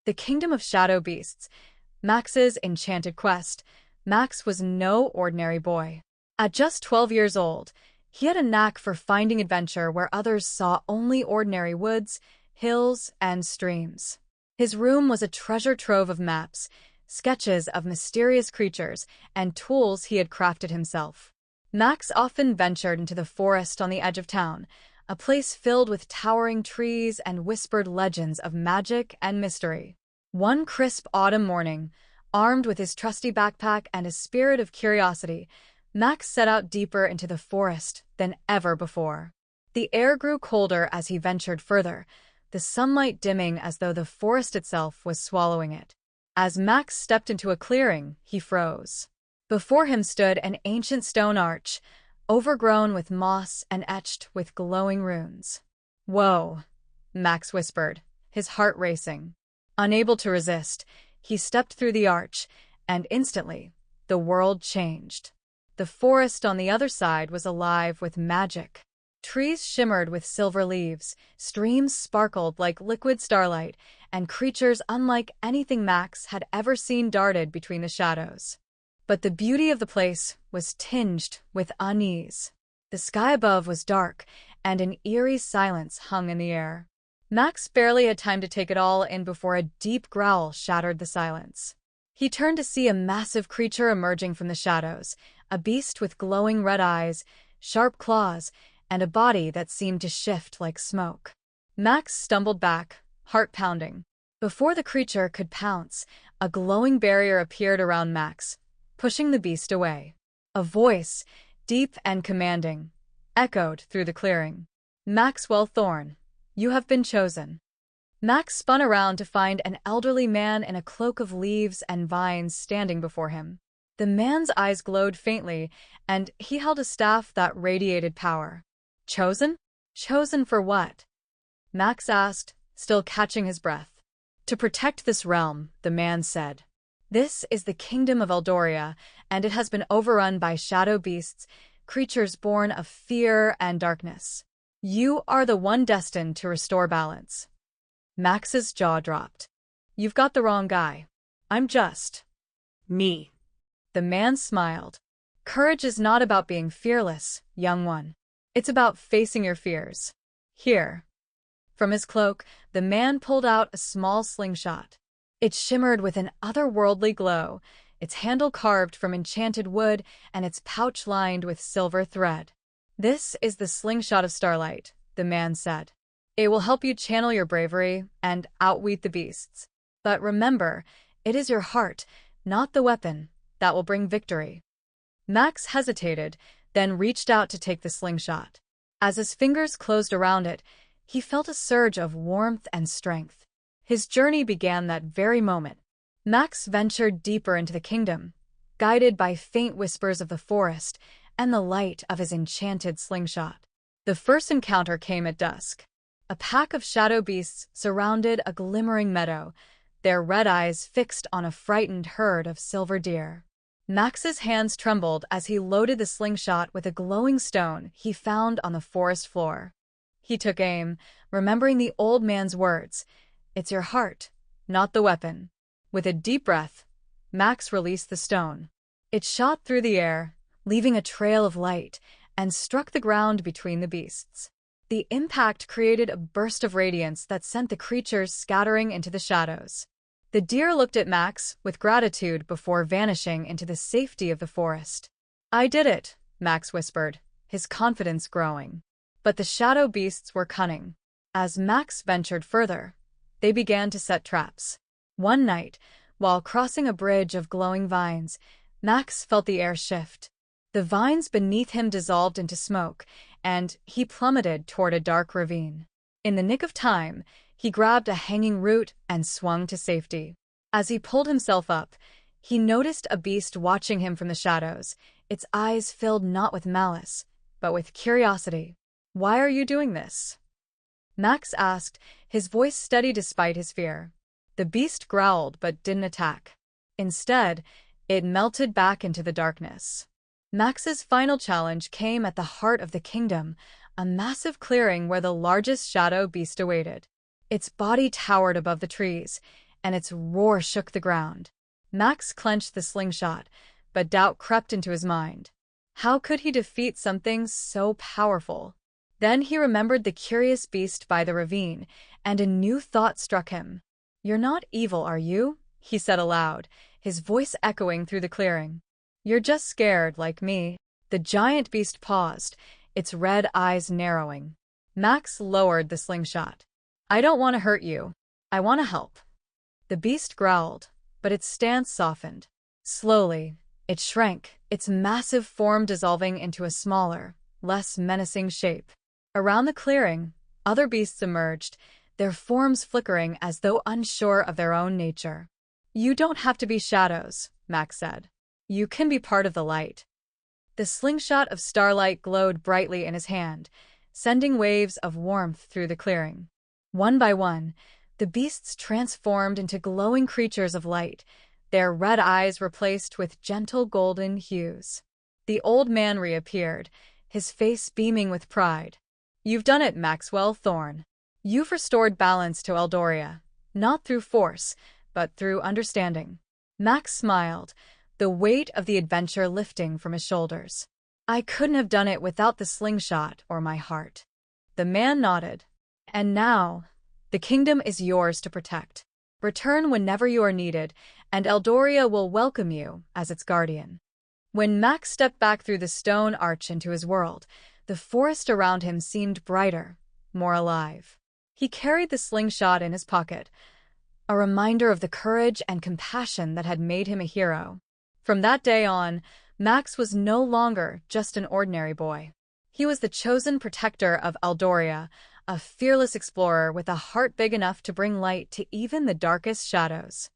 The Kingdom of Shadow Beasts, Max's enchanted quest. Max was no ordinary boy. At just 12 years old, he had a knack for finding adventure where others saw only ordinary woods, hills, and streams. His room was a treasure trove of maps, sketches of mysterious creatures, and tools he had crafted himself. Max often ventured into the forest on the edge of town, a place filled with towering trees and whispered legends of magic and mystery. One crisp autumn morning, armed with his trusty backpack and a spirit of curiosity, Max set out deeper into the forest than ever before. The air grew colder as he ventured further, the sunlight dimming as though the forest itself was swallowing it. As Max stepped into a clearing, he froze. Before him stood an ancient stone arch, overgrown with moss and etched with glowing runes. "Whoa," Max whispered, his heart racing. Unable to resist, he stepped through the arch, and instantly, the world changed. The forest on the other side was alive with magic. Trees shimmered with silver leaves, streams sparkled like liquid starlight, and creatures unlike anything Max had ever seen darted between the shadows. But the beauty of the place was tinged with unease. The sky above was dark, and an eerie silence hung in the air. Max barely had time to take it all in before a deep growl shattered the silence. He turned to see a massive creature emerging from the shadows, a beast with glowing red eyes, sharp claws, and a body that seemed to shift like smoke. Max stumbled back, heart pounding. Before the creature could pounce, a glowing barrier appeared around Max, pushing the beast away. A voice, deep and commanding, echoed through the clearing. "Maxwell Thorne, you have been chosen." Max spun around to find an elderly man in a cloak of leaves and vines standing before him. The man's eyes glowed faintly, and he held a staff that radiated power. "Chosen? Chosen for what?" Max asked, still catching his breath. "To protect this realm," the man said. "This is the kingdom of Eldoria, and it has been overrun by shadow beasts, creatures born of fear and darkness. You are the one destined to restore balance." Max's jaw dropped. "You've got the wrong guy. I'm just me." The man smiled. "Courage is not about being fearless, young one. It's about facing your fears. Here." From his cloak, the man pulled out a small slingshot. It shimmered with an otherworldly glow, its handle carved from enchanted wood and its pouch lined with silver thread. "This is the slingshot of starlight," the man said. "It will help you channel your bravery and outwit the beasts. But remember, it is your heart, not the weapon, that will bring victory." Max hesitated, then reached out to take the slingshot. As his fingers closed around it, he felt a surge of warmth and strength. His journey began that very moment. Max ventured deeper into the kingdom, guided by faint whispers of the forest and the light of his enchanted slingshot. The first encounter came at dusk. A pack of shadow beasts surrounded a glimmering meadow, their red eyes fixed on a frightened herd of silver deer. Max's hands trembled as he loaded the slingshot with a glowing stone he found on the forest floor. He took aim, remembering the old man's words, "It's your heart, not the weapon." With a deep breath, Max released the stone. It shot through the air, leaving a trail of light, and struck the ground between the beasts. The impact created a burst of radiance that sent the creatures scattering into the shadows. The deer looked at Max with gratitude before vanishing into the safety of the forest. "I did it," Max whispered, his confidence growing. But the shadow beasts were cunning. As Max ventured further, they began to set traps. One night, while crossing a bridge of glowing vines, Max felt the air shift. The vines beneath him dissolved into smoke, and he plummeted toward a dark ravine. In the nick of time, he grabbed a hanging root and swung to safety. As he pulled himself up, he noticed a beast watching him from the shadows, its eyes filled not with malice, but with curiosity. "Why are you doing this?" Max asked, his voice steady despite his fear. The beast growled but didn't attack. Instead, it melted back into the darkness. Max's final challenge came at the heart of the kingdom, a massive clearing where the largest shadow beast awaited. Its body towered above the trees, and its roar shook the ground. Max clenched the slingshot, but doubt crept into his mind. How could he defeat something so powerful? Then he remembered the curious beast by the ravine, and a new thought struck him. "You're not evil, are you?" he said aloud, his voice echoing through the clearing. "You're just scared, like me." The giant beast paused, its red eyes narrowing. Max lowered the slingshot. "I don't want to hurt you. I want to help." The beast growled, but its stance softened. Slowly, it shrank, its massive form dissolving into a smaller, less menacing shape. Around the clearing, other beasts emerged, their forms flickering as though unsure of their own nature. "You don't have to be shadows," Max said. "You can be part of the light." The slingshot of starlight glowed brightly in his hand, sending waves of warmth through the clearing. One by one, the beasts transformed into glowing creatures of light, their red eyes replaced with gentle golden hues. The old man reappeared, his face beaming with pride. "You've done it, Maxwell Thorne. You've restored balance to Eldoria, not through force, but through understanding." Max smiled, the weight of the adventure lifting from his shoulders. "I couldn't have done it without the slingshot or my heart." The man nodded. "And now, the kingdom is yours to protect. Return whenever you are needed, and Eldoria will welcome you as its guardian." When Max stepped back through the stone arch into his world, the forest around him seemed brighter, more alive. He carried the slingshot in his pocket, a reminder of the courage and compassion that had made him a hero. From that day on, Max was no longer just an ordinary boy. He was the chosen protector of Eldoria, a fearless explorer with a heart big enough to bring light to even the darkest shadows.